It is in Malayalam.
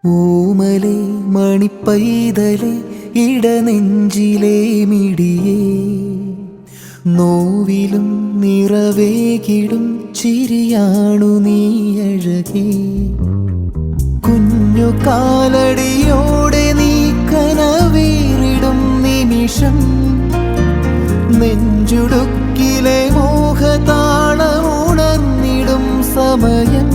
ഓമലേ മണിപ്പൈതലേ ഇടനെഞ്ചിലേ മിടിയേ നോവിലും നിറവേകിടും ചിരിയാണു നീ അഴകേ. കുഞ്ഞു കാലടിയോടെ നീ കനവേറിടും നിമിഷം നെഞ്ചുടുക്കിലെ മോഹതാളമുണർന്നിടും സമയം